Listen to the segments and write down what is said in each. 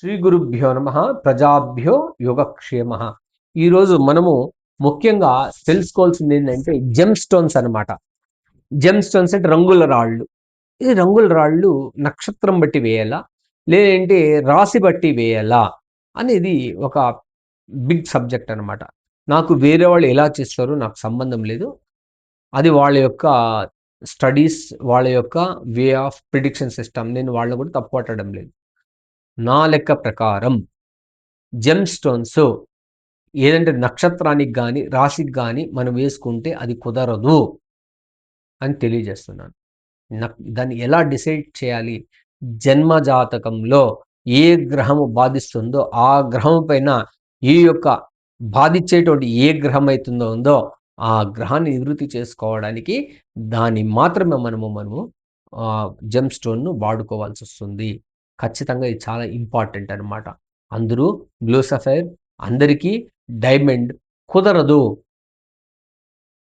శ్రీ గురుభ్యో నమ ప్రజాభ్యో యోగక్షేమ. ఈరోజు మనము ముఖ్యంగా తెలుసుకోవాల్సింది ఏంటంటే జెమ్ స్టోన్స్ అనమాట. జెమ్ స్టోన్స్ అంటే రంగుల రాళ్ళు. ఈ రంగుల రాళ్ళు నక్షత్రం బట్టి వేయాలా, లేదంటే రాశి బట్టి వేయాలా అనేది ఒక బిగ్ సబ్జెక్ట్ అనమాట. నాకు వేరే వాళ్ళు ఎలా చేస్తారో నాకు సంబంధం లేదు. అది వాళ్ళ యొక్క స్టడీస్, వాళ్ళ యొక్క వే ఆఫ్ ప్రిడిక్షన్ సిస్టమ్. నేను వాళ్ళని కూడా తప్పు పట్టడం లేదు. నా లెక్క ప్రకారం జెమ్ స్టోన్స్ ఏదంటే నక్షత్రానికి గాని, రాశికి గాని మనం వేసుకుంటే అది కుదరదు అని తెలియజేస్తున్నాను. దాన్ని ఎలా డిసైడ్ చేయాలి? జన్మ జాతకంలో ఏ గ్రహము బాధిస్తుందో, ఆ గ్రహం పైన ఈ యొక్క బాధించేటువంటి ఏ గ్రహం అయితుందో ఉందో, ఆ గ్రహాన్ని నివృత్తి చేసుకోవడానికి దాన్ని మాత్రమే మనము జెమ్ స్టోన్‌ను వాడుకోవాల్సొస్తుంది. ఖచ్చితంగా ఇది చాలా ఇంపార్టెంట్ అనమాట. అందరూ బ్లూ సఫైర్, అందరికీ డైమండ్ కుదరదు.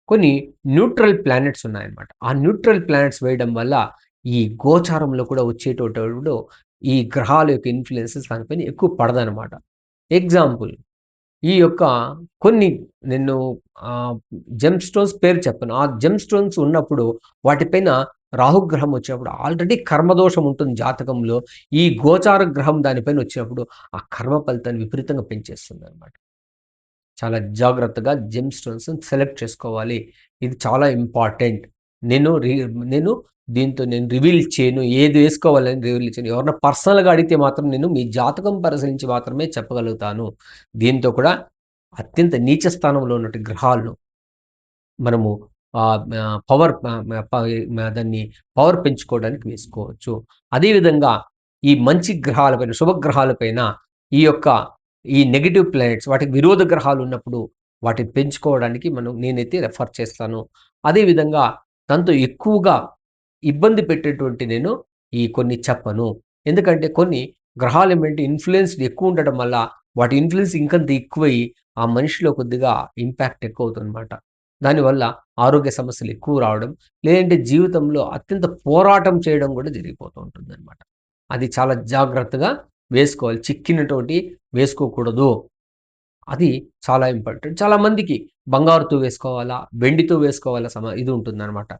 కొన్ని న్యూట్రల్ ప్లానెట్స్ ఉన్నాయన్నమాట. ఆ న్యూట్రల్ ప్లానెట్స్ వేయడం వల్ల ఈ గోచారంలో కూడా వచ్చేటప్పుడు ఈ గ్రహాల యొక్క ఇన్‌ఫ్లుయెన్సెస్ దానిపైన ఎక్కువ పడదనమాట. ఎగ్జాంపుల్ ఈ యొక్క కొన్ని నేను జెమ్ స్టోన్స్ పేరు చెప్పను. ఆ జెమ్ స్టోన్స్ ఉన్నప్పుడు వాటిపైన రాహుగ్రహం వచ్చినప్పుడు ఆల్రెడీ కర్మదోషం ఉంటుంది జాతకంలో. ఈ గోచార గ్రహం దానిపైన వచ్చినప్పుడు ఆ కర్మ ఫలితాన్ని విపరీతంగా పెంచేస్తుందనమాట. చాలా జాగ్రత్తగా జెమ్ స్టోన్స్‌ని సెలెక్ట్ చేసుకోవాలి. ఇది చాలా ఇంపార్టెంట్. నేను రి నేను దీంతో నేను రివీల్ చేయను. ఏది వేసుకోవాలని రివీల్ చేయను. ఎవరైనా పర్సనల్‌గా అడిగితే మాత్రం నేను మీ జాతకం పరిశీలించి మాత్రమే చెప్పగలుగుతాను. దీంతో కూడా అత్యంత నీచ స్థానంలో ఉన్నటువంటి గ్రహాలను మనము పవర్ దాన్ని పవర్ పెంచుకోవడానికి వేసుకోవచ్చు. అదేవిధంగా ఈ మంచి గ్రహాలపైన, శుభగ్రహాలపైన ఈ యొక్క ఈ నెగెటివ్ ప్లానెట్స్ వాటికి విరోధ గ్రహాలు ఉన్నప్పుడు వాటిని పెంచుకోవడానికి నేనైతే రెఫర్ చేస్తాను. అదేవిధంగా దాంతో ఎక్కువగా ఇబ్బంది పెట్టేటువంటి నేను ఈ కొన్ని చెప్పను. ఎందుకంటే కొన్ని గ్రహాలేంటంటే ఇన్‌ఫ్లుయెన్స్‌డ్ ఎక్కువ ఉండడం వల్ల వాటి ఇన్‌ఫ్లుయెన్స్ ఇంకంత ఎక్కువయ్యి ఆ మనిషిలో కొద్దిగా ఇంపాక్ట్ ఎక్కువవుతుందనమాట. దానివల్ల ఆరోగ్య సమస్యలు ఎక్కువ రావడం, లేదంటే జీవితంలో అత్యంత పోరాటం చేయడం కూడా జరిగిపోతూ ఉంటుందనమాట. అది చాలా జాగ్రత్తగా వేసుకోవాలి. చిక్కినటువంటి వేసుకోకూడదు. అది చాలా ఇంపార్టెంట్. చాలామందికి బంగారుతో వేసుకోవాలా? వెండితో వేసుకోవాలా? ఇది ఉంటుందనమాట.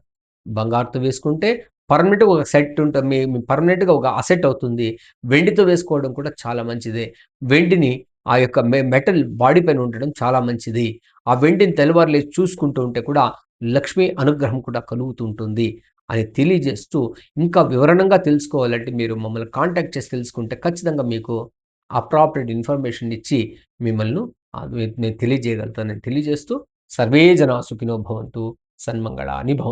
బంగారుతో వేసుకుంటే పర్మనెంట్‌గా ఒక సెట్ ఉంట మీ మీ పర్మనెంట్‌గా ఒక అసెట్ అవుతుంది. వెండితో వేసుకోవడం కూడా చాలా మంచిదే. వెండిని ఆ యొక్క మెటల్ బాడీ పైన ఉండడం చాలా మంచిది. ఆ వెండిని తెల్లవారు లేచి చూసుకుంటూ ఉంటే కూడా లక్ష్మీ అనుగ్రహం కూడా కలుగుతూ ఉంటుంది అని తెలియజేస్తూ, ఇంకా వివరణంగా తెలుసుకోవాలంటే మీరు మమ్మల్ని కాంటాక్ట్ చేసి తెలుసుకుంటే ఖచ్చితంగా మీకు అప్రాప్రియేట్ ఇన్ఫర్మేషన్ ఇచ్చి మిమ్మల్ని నేను తెలియజేయగలుగుతానని తెలియజేస్తూ సర్వే జనా సుఖినో భవంతు. సన్మంగళాని భవంతు.